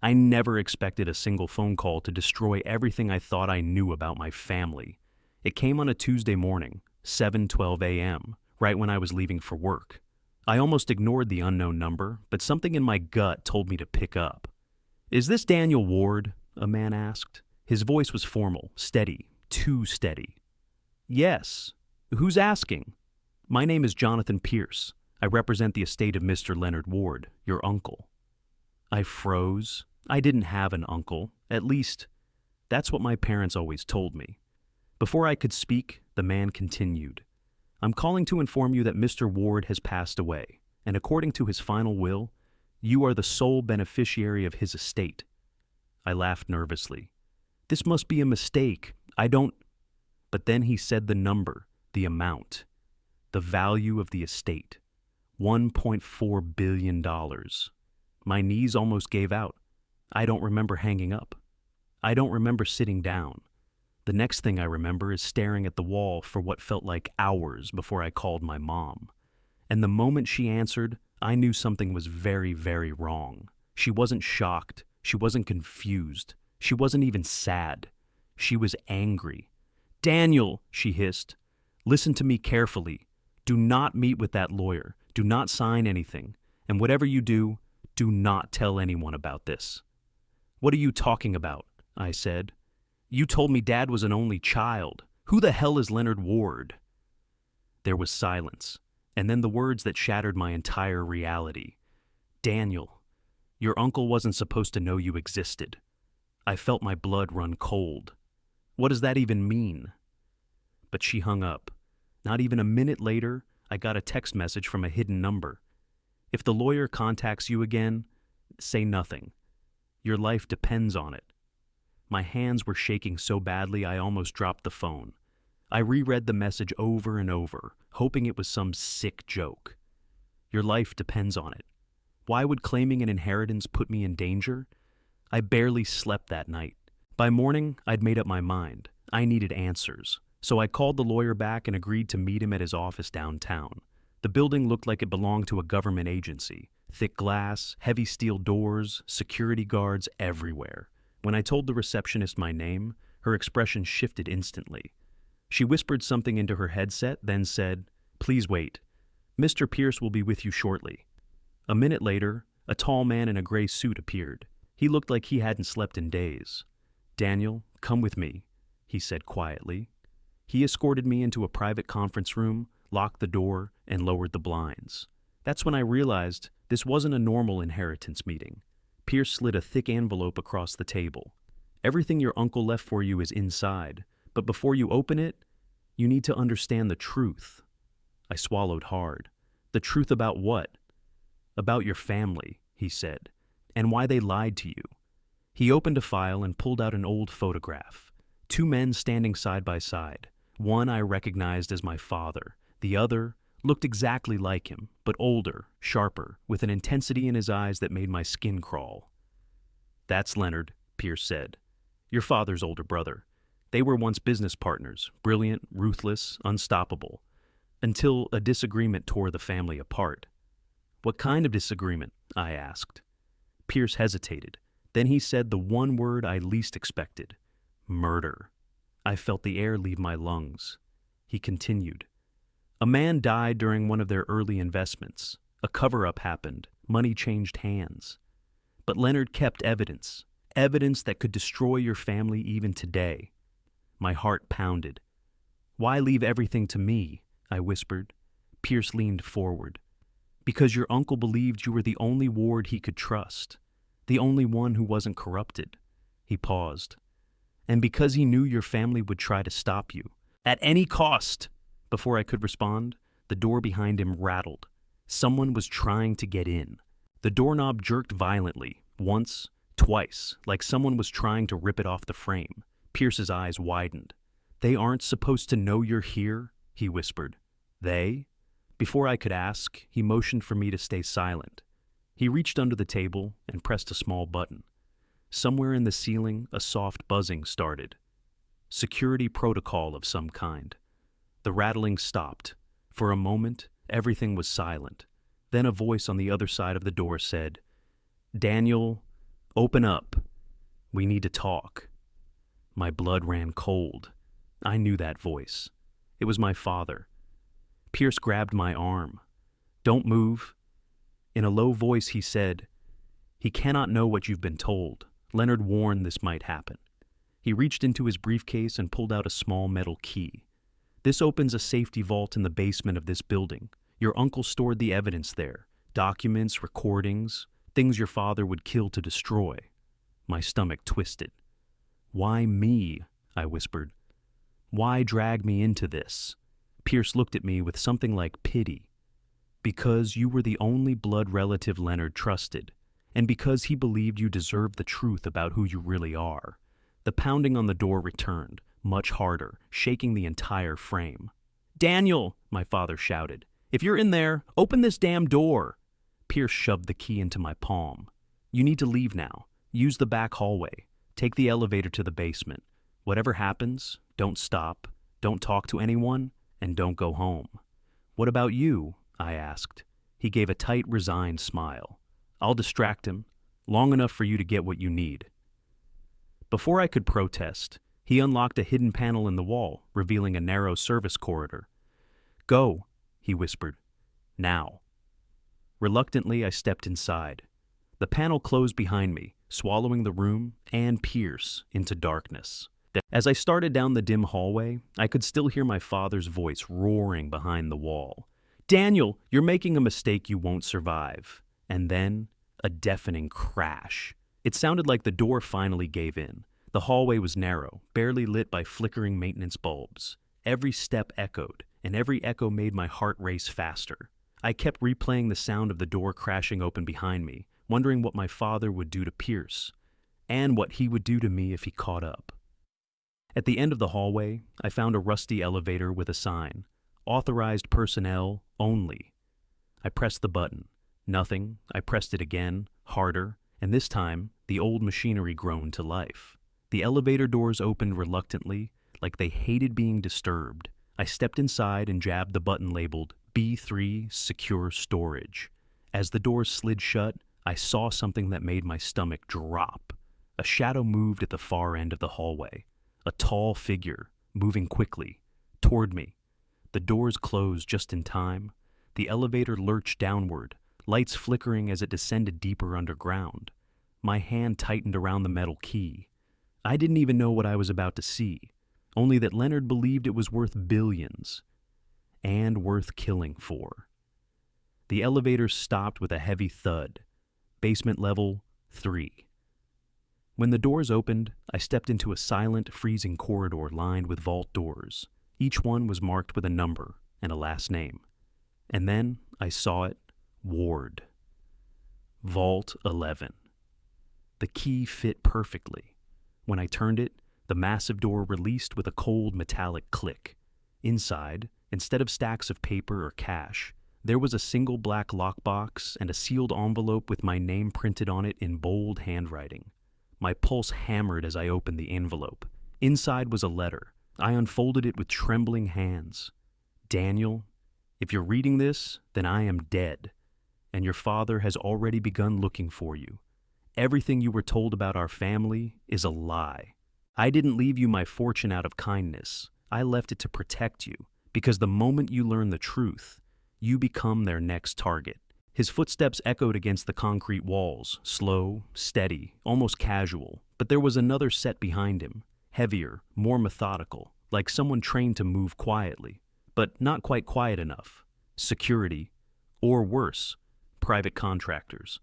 I never expected a single phone call to destroy everything I thought I knew about my family. It came on a Tuesday morning, 7:12 a.m., right when I was leaving for work. I almost ignored the unknown number, but something in my gut told me to pick up. "Is this Daniel Ward?" a man asked. His voice was formal, steady, too steady. "Yes. Who's asking?" "My name is Jonathan Pierce. I represent the estate of Mr. Leonard Ward, your uncle." I froze. I didn't have an uncle. At least, that's what my parents always told me. Before I could speak, the man continued. "I'm calling to inform you that Mr. Ward has passed away, and according to his final will, you are the sole beneficiary of his estate." I laughed nervously. "This must be a mistake. I don't—" But then he said the number, the amount, the value of the estate. $1.4 billion. My knees almost gave out. I don't remember hanging up. I don't remember sitting down. The next thing I remember is staring at the wall for what felt like hours before I called my mom. And the moment she answered, I knew something was very, very wrong. She wasn't shocked. She wasn't confused. She wasn't even sad. She was angry. "Daniel," she hissed, "listen to me carefully. Do not meet with that lawyer. Do not sign anything. And whatever you do not tell anyone about this." "What are you talking about?" I said. "You told me Dad was an only child. Who the hell is Leonard Ward?" There was silence, and then the words that shattered my entire reality. "Daniel, your uncle wasn't supposed to know you existed." I felt my blood run cold. What does that even mean? But she hung up. Not even a minute later, I got a text message from a hidden number. "If the lawyer contacts you again, say nothing. Your life depends on it." My hands were shaking so badly I almost dropped the phone. I reread the message over and over, hoping it was some sick joke. Your life depends on it. Why would claiming an inheritance put me in danger? I barely slept that night. By morning, I'd made up my mind. I needed answers. So I called the lawyer back and agreed to meet him at his office downtown. The building looked like it belonged to a government agency. Thick glass, heavy steel doors, security guards everywhere. When I told the receptionist my name, her expression shifted instantly. She whispered something into her headset, then said, "Please wait. Mr. Pierce will be with you shortly." A minute later, a tall man in a gray suit appeared. He looked like he hadn't slept in days. "Daniel, come with me," he said quietly. He escorted me into a private conference room, locked the door, and lowered the blinds. That's when I realized this wasn't a normal inheritance meeting. Pierce slid a thick envelope across the table. "Everything your uncle left for you is inside, but before you open it, you need to understand the truth." I swallowed hard. "The truth about what?" "About your family," he said, "and why they lied to you." He opened a file and pulled out an old photograph. Two men standing side by side. One I recognized as my father. The other looked exactly like him, but older, sharper, with an intensity in his eyes that made my skin crawl. "That's Leonard," Pierce said. "Your father's older brother. They were once business partners, brilliant, ruthless, unstoppable, until a disagreement tore the family apart." "What kind of disagreement?" I asked. Pierce hesitated. Then he said the one word I least expected: murder. I felt the air leave my lungs. He continued. "A man died during one of their early investments. A cover-up happened. Money changed hands. But Leonard kept evidence. Evidence that could destroy your family even today." My heart pounded. "Why leave everything to me?" I whispered. Pierce leaned forward. "Because your uncle believed you were the only Ward he could trust. The only one who wasn't corrupted." He paused. "And because he knew your family would try to stop you. At any cost!" Before I could respond, the door behind him rattled. Someone was trying to get in. The doorknob jerked violently, once, twice, like someone was trying to rip it off the frame. Pierce's eyes widened. "They aren't supposed to know you're here?" he whispered. "They?" Before I could ask, he motioned for me to stay silent. He reached under the table and pressed a small button. Somewhere in the ceiling, a soft buzzing started. Security protocol of some kind. The rattling stopped. For a moment, everything was silent. Then a voice on the other side of the door said, "Daniel, Open up. We need to talk. My blood ran cold. I knew that voice. It was my father. Pierce grabbed my arm. Don't move. In a low voice he said, "He cannot know what you've been told. Leonard warned this might happen." He reached into his briefcase and pulled out a small metal key. "This opens a safety vault in the basement of this building. Your uncle stored the evidence there. Documents, recordings, things your father would kill to destroy." My stomach twisted. "Why me?" I whispered. "Why drag me into this?" Pierce looked at me with something like pity. "Because you were the only blood relative Leonard trusted, and because he believed you deserved the truth about who you really are." The pounding on the door returned, much harder, shaking the entire frame. "Daniel!" my father shouted. "If you're in there, open this damn door!" Pierce shoved the key into my palm. "You need to leave now. Use the back hallway. Take the elevator to the basement. Whatever happens, don't stop, don't talk to anyone, and don't go home." "What about you?" I asked. He gave a tight, resigned smile. "I'll distract him, long enough for you to get what you need." Before I could protest, he unlocked a hidden panel in the wall, revealing a narrow service corridor. "Go," he whispered. "Now." Reluctantly, I stepped inside. The panel closed behind me, swallowing the room and Pierce into darkness. As I started down the dim hallway, I could still hear my father's voice roaring behind the wall. "Daniel, you're making a mistake you won't survive." And then, a deafening crash. It sounded like the door finally gave in. The hallway was narrow, barely lit by flickering maintenance bulbs. Every step echoed, and every echo made my heart race faster. I kept replaying the sound of the door crashing open behind me, wondering what my father would do to Pierce, and what he would do to me if he caught up. At the end of the hallway, I found a rusty elevator with a sign, "Authorized personnel only." I pressed the button. Nothing. I pressed it again, harder, and this time, the old machinery groaned to life. The elevator doors opened reluctantly, like they hated being disturbed. I stepped inside and jabbed the button labeled B3 Secure Storage. As the doors slid shut, I saw something that made my stomach drop. A shadow moved at the far end of the hallway. A tall figure, moving quickly, toward me. The doors closed just in time. The elevator lurched downward, lights flickering as it descended deeper underground. My hand tightened around the metal key. I didn't even know what I was about to see, only that Leonard believed it was worth billions, and worth killing for. The elevator stopped with a heavy thud. Basement level 3. When the doors opened, I stepped into a silent, freezing corridor lined with vault doors. Each one was marked with a number and a last name. And then I saw it, Ward. Vault 11. The key fit perfectly. When I turned it, the massive door released with a cold metallic click. Inside, instead of stacks of paper or cash, there was a single black lockbox and a sealed envelope with my name printed on it in bold handwriting. My pulse hammered as I opened the envelope. Inside was a letter. I unfolded it with trembling hands. "Daniel, if you're reading this, then I am dead, and your father has already begun looking for you. Everything you were told about our family is a lie. I didn't leave you my fortune out of kindness. I left it to protect you, because the moment you learn the truth, you become their next target." His footsteps echoed against the concrete walls, slow, steady, almost casual, but there was another set behind him, heavier, more methodical, like someone trained to move quietly, but not quite quiet enough. Security, or worse, private contractors.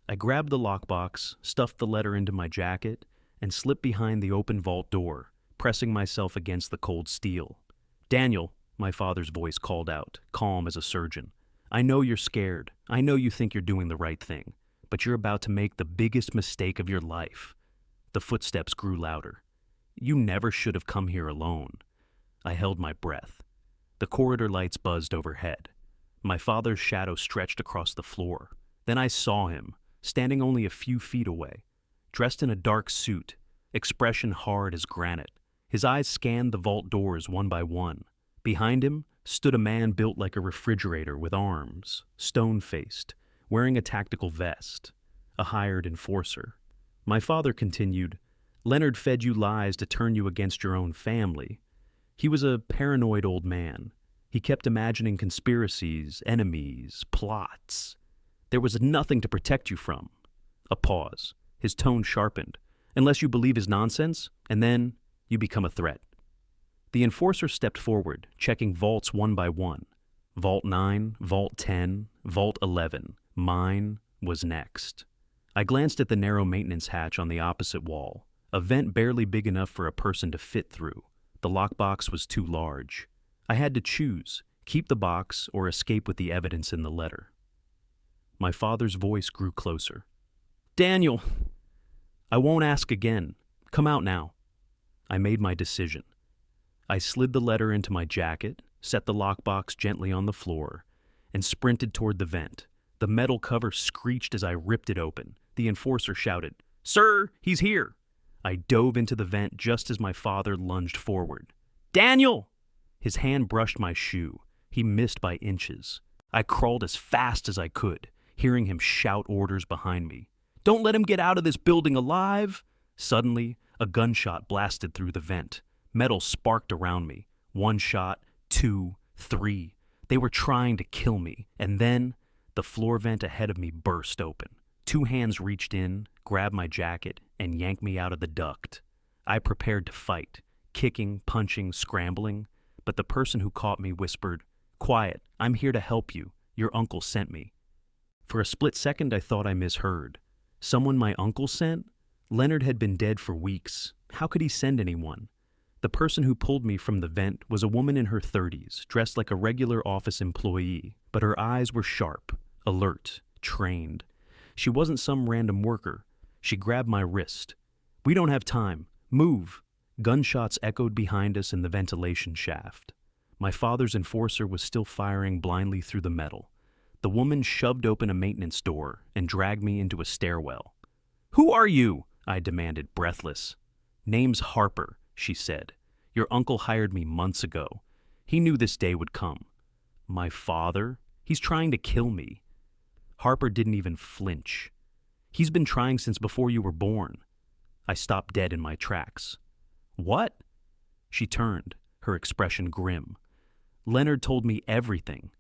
I grabbed the lockbox, stuffed the letter into my jacket, and slipped behind the open vault door, pressing myself against the cold steel. "Daniel," my father's voice called out, calm as a surgeon. "I know you're scared. I know you think you're doing the right thing, but you're about to make the biggest mistake of your life." The footsteps grew louder. "You never should have come here alone." I held my breath. The corridor lights buzzed overhead. My father's shadow stretched across the floor. Then I saw him, standing only a few feet away, dressed in a dark suit, expression hard as granite. His eyes scanned the vault doors one by one. Behind him stood a man built like a refrigerator with arms, stone-faced, wearing a tactical vest, a hired enforcer. My father continued, Leonard fed you lies to turn you against your own family. He was a paranoid old man. He kept imagining conspiracies, enemies, plots. There was nothing to protect you from. A pause. His tone sharpened. Unless you believe his nonsense, and then you become a threat. The enforcer stepped forward, checking vaults one by one. Vault 9, Vault 10, Vault 11. Mine was next. I glanced at the narrow maintenance hatch on the opposite wall, a vent barely big enough for a person to fit through. The lockbox was too large. I had to choose, keep the box or escape with the evidence in the letter. My father's voice grew closer. Daniel! I won't ask again. Come out now. I made my decision. I slid the letter into my jacket, set the lockbox gently on the floor, and sprinted toward the vent. The metal cover screeched as I ripped it open. The enforcer shouted, Sir, he's here! I dove into the vent just as my father lunged forward. Daniel! His hand brushed my shoe. He missed by inches. I crawled as fast as I could, hearing him shout orders behind me. Don't let him get out of this building alive! Suddenly, a gunshot blasted through the vent. Metal sparked around me. 1 shot, 2, 3. They were trying to kill me. And then, the floor vent ahead of me burst open. 2 hands reached in, grabbed my jacket, and yanked me out of the duct. I prepared to fight, kicking, punching, scrambling, but the person who caught me whispered, Quiet, I'm here to help you. Your uncle sent me. For a split second, I thought I misheard. Someone my uncle sent? Leonard had been dead for weeks. How could he send anyone? The person who pulled me from the vent was a woman in her 30s, dressed like a regular office employee, but her eyes were sharp, alert, trained. She wasn't some random worker. She grabbed my wrist. We don't have time. Move. Gunshots echoed behind us in the ventilation shaft. My father's enforcer was still firing blindly through the metal. The woman shoved open a maintenance door and dragged me into a stairwell. Who are you? I demanded, breathless. Name's Harper, she said. Your uncle hired me months ago. He knew this day would come. My father? He's trying to kill me. Harper didn't even flinch. He's been trying since before you were born. I stopped dead in my tracks. What? She turned, her expression grim. Leonard told me everything.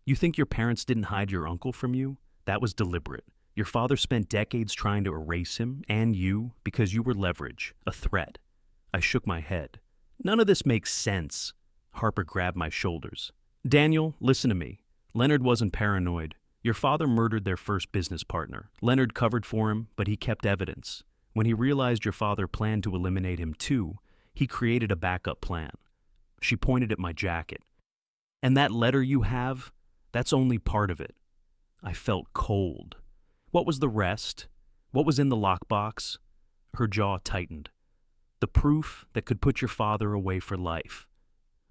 You think your parents didn't hide your uncle from you? That was deliberate. Your father spent decades trying to erase him and you because you were leverage, a threat. I shook my head. None of this makes sense. Harper grabbed my shoulders. Daniel, listen to me. Leonard wasn't paranoid. Your father murdered their first business partner. Leonard covered for him, but he kept evidence. When he realized your father planned to eliminate him too, he created a backup plan. She pointed at my jacket. And that letter you have, that's only part of it. I felt cold. What was the rest? What was in the lockbox? Her jaw tightened. The proof that could put your father away for life.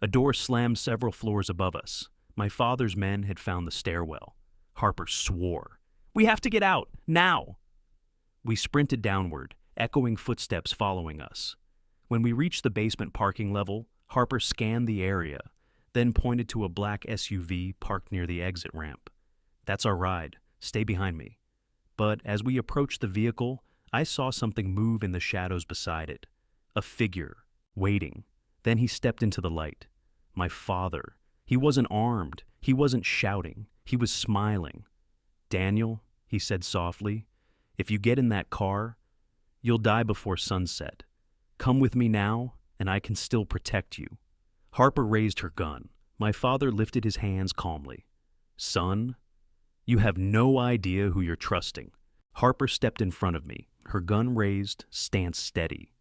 A door slammed several floors above us. My father's men had found the stairwell. Harper swore. We have to get out, now! We sprinted downward, echoing footsteps following us. When we reached the basement parking level, Harper scanned the area, then pointed to a black SUV parked near the exit ramp. That's our ride. Stay behind me. But as we approached the vehicle, I saw something move in the shadows beside it. A figure, waiting. Then he stepped into the light. My father. He wasn't armed. He wasn't shouting. He was smiling. Daniel, he said softly, if you get in that car, you'll die before sunset. Come with me now, and I can still protect you. Harper raised her gun. My father lifted his hands calmly. Son, you have no idea who you're trusting. Harper stepped in front of me, her gun raised, stance steady.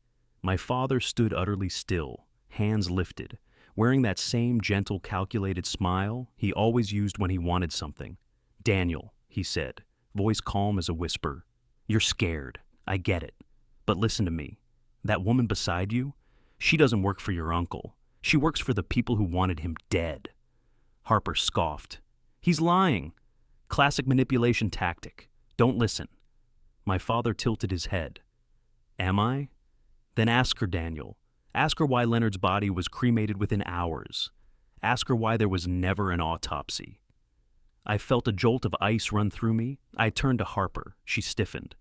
My father stood utterly still, hands lifted, wearing that same gentle, calculated smile he always used when he wanted something. Daniel, he said, voice calm as a whisper. You're scared. I get it. But listen to me. That woman beside you, she doesn't work for your uncle. She works for the people who wanted him dead. Harper scoffed. He's lying. Classic manipulation tactic. Don't listen. My father tilted his head. Am I? Then ask her, Daniel. Ask her why Leonard's body was cremated within hours. Ask her why there was never an autopsy. I felt a jolt of ice run through me. I turned to Harper. She stiffened.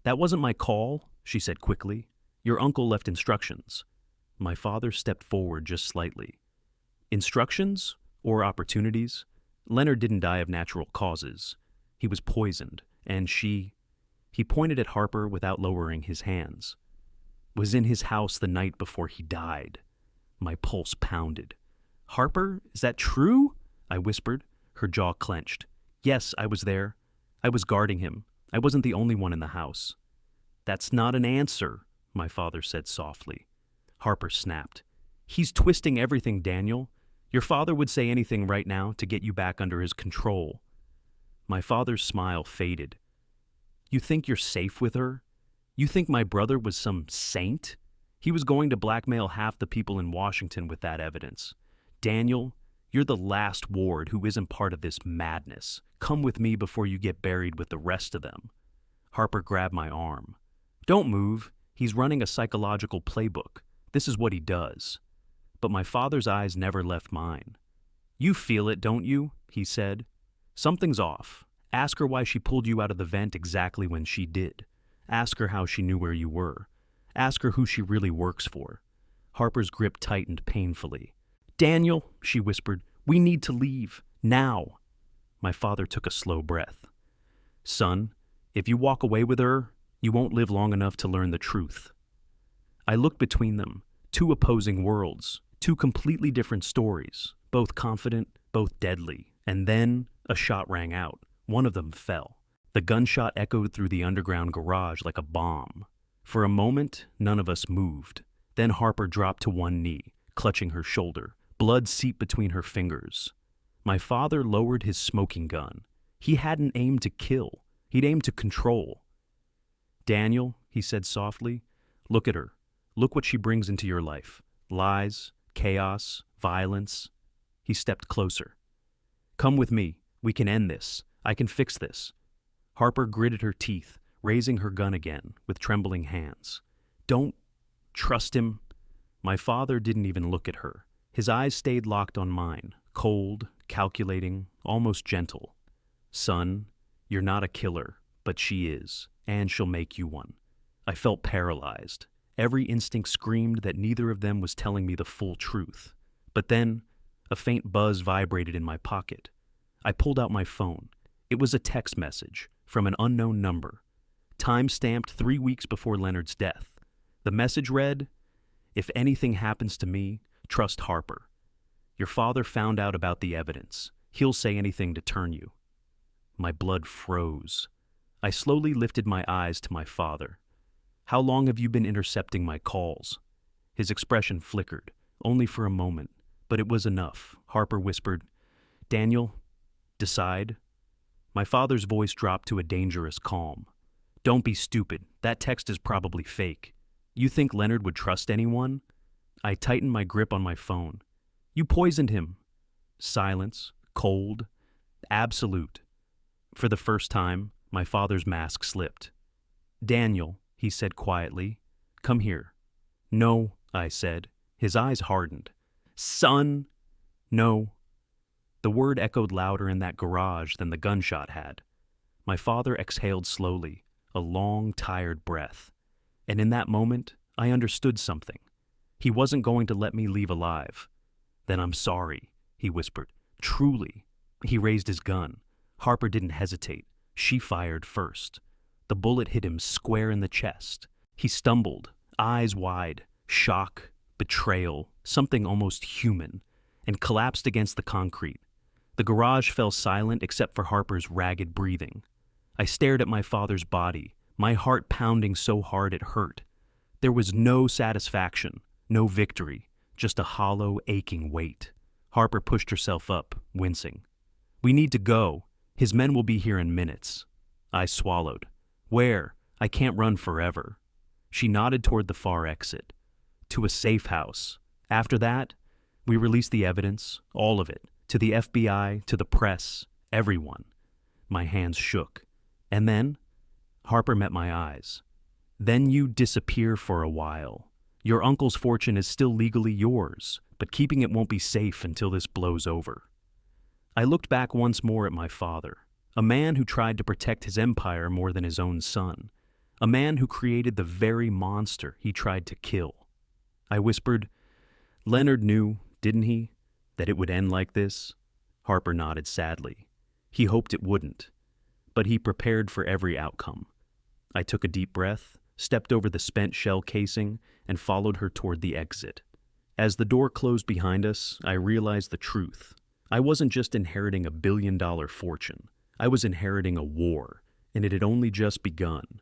That wasn't my call, she said quickly. Your uncle left instructions. My father stepped forward just slightly. Instructions? Or opportunities? Leonard didn't die of natural causes. He was poisoned, and she— he pointed at Harper without lowering his hands— was in his house the night before he died. My pulse pounded. Harper, is that true? I whispered, her jaw clenched. Yes, I was there. I was guarding him. I wasn't the only one in the house. That's not an answer, my father said softly. Harper snapped. He's twisting everything, Daniel. Your father would say anything right now to get you back under his control. My father's smile faded. You think you're safe with her? You think my brother was some saint? He was going to blackmail half the people in Washington with that evidence. Daniel, you're the last ward who isn't part of this madness. Come with me before you get buried with the rest of them. Harper grabbed my arm. Don't move. He's running a psychological playbook. This is what he does. But my father's eyes never left mine. You feel it, don't you? He said. Something's off. Ask her why she pulled you out of the vent exactly when she did. Ask her how she knew where you were. Ask her who she really works for. Harper's grip tightened painfully. Daniel, she whispered, we need to leave. Now. My father took a slow breath. Son, if you walk away with her, you won't live long enough to learn the truth. I looked between them, two opposing worlds, two completely different stories, both confident, both deadly. And then a shot rang out. One of them fell. The gunshot echoed through the underground garage like a bomb. For a moment, none of us moved. Then Harper dropped to one knee, clutching her shoulder. Blood seeped between her fingers. My father lowered his smoking gun. He hadn't aimed to kill. He'd aimed to control. Daniel, he said softly, look at her. Look what she brings into your life. Lies, chaos, violence. He stepped closer. Come with me. We can end this. I can fix this. Harper gritted her teeth, raising her gun again with trembling hands. Don't trust him. My father didn't even look at her. His eyes stayed locked on mine, cold, calculating, almost gentle. Son, you're not a killer, but she is, and she'll make you one. I felt paralyzed. Every instinct screamed that neither of them was telling me the full truth. But then, a faint buzz vibrated in my pocket. I pulled out my phone. It was a text message from an unknown number, time-stamped 3 weeks before Leonard's death. The message read, if anything happens to me, trust Harper. Your father found out about the evidence. He'll say anything to turn you. My blood froze. I slowly lifted my eyes to my father. How long have you been intercepting my calls? His expression flickered, only for a moment, but it was enough. Harper whispered, Daniel, decide. My father's voice dropped to a dangerous calm. Don't be stupid. That text is probably fake. You think Leonard would trust anyone? I tightened my grip on my phone. You poisoned him. Silence, cold, absolute. For the first time, my father's mask slipped. Daniel, he said quietly, come here. No, I said. His eyes hardened. Son! No. The word echoed louder in that garage than the gunshot had. My father exhaled slowly, a long, tired breath. And in that moment, I understood something. He wasn't going to let me leave alive. Then I'm sorry, he whispered. Truly. He raised his gun. Harper didn't hesitate. She fired first. The bullet hit him square in the chest. He stumbled, eyes wide, shock, betrayal, something almost human, and collapsed against the concrete. The garage fell silent except for Harper's ragged breathing. I stared at my father's body, my heart pounding so hard it hurt. There was no satisfaction, no victory, just a hollow, aching weight. Harper pushed herself up, wincing. We need to go. His men will be here in minutes. I swallowed. Where? I can't run forever. She nodded toward the far exit. To a safe house. After that, we released the evidence, all of it, to the FBI, to the press, everyone. My hands shook. And then, Harper met my eyes. Then you disappear for a while. Your uncle's fortune is still legally yours, but keeping it won't be safe until this blows over. I looked back once more at my father, a man who tried to protect his empire more than his own son, A man who created the very monster he tried to kill. I whispered, "Leonard knew, didn't he, that it would end like this?" Harper nodded sadly. He hoped it wouldn't, but he prepared for every outcome. I took a deep breath, stepped over the spent shell casing, and followed her toward the exit. As the door closed behind us, I realized the truth. I wasn't just inheriting $1 billion fortune. I was inheriting a war, and it had only just begun.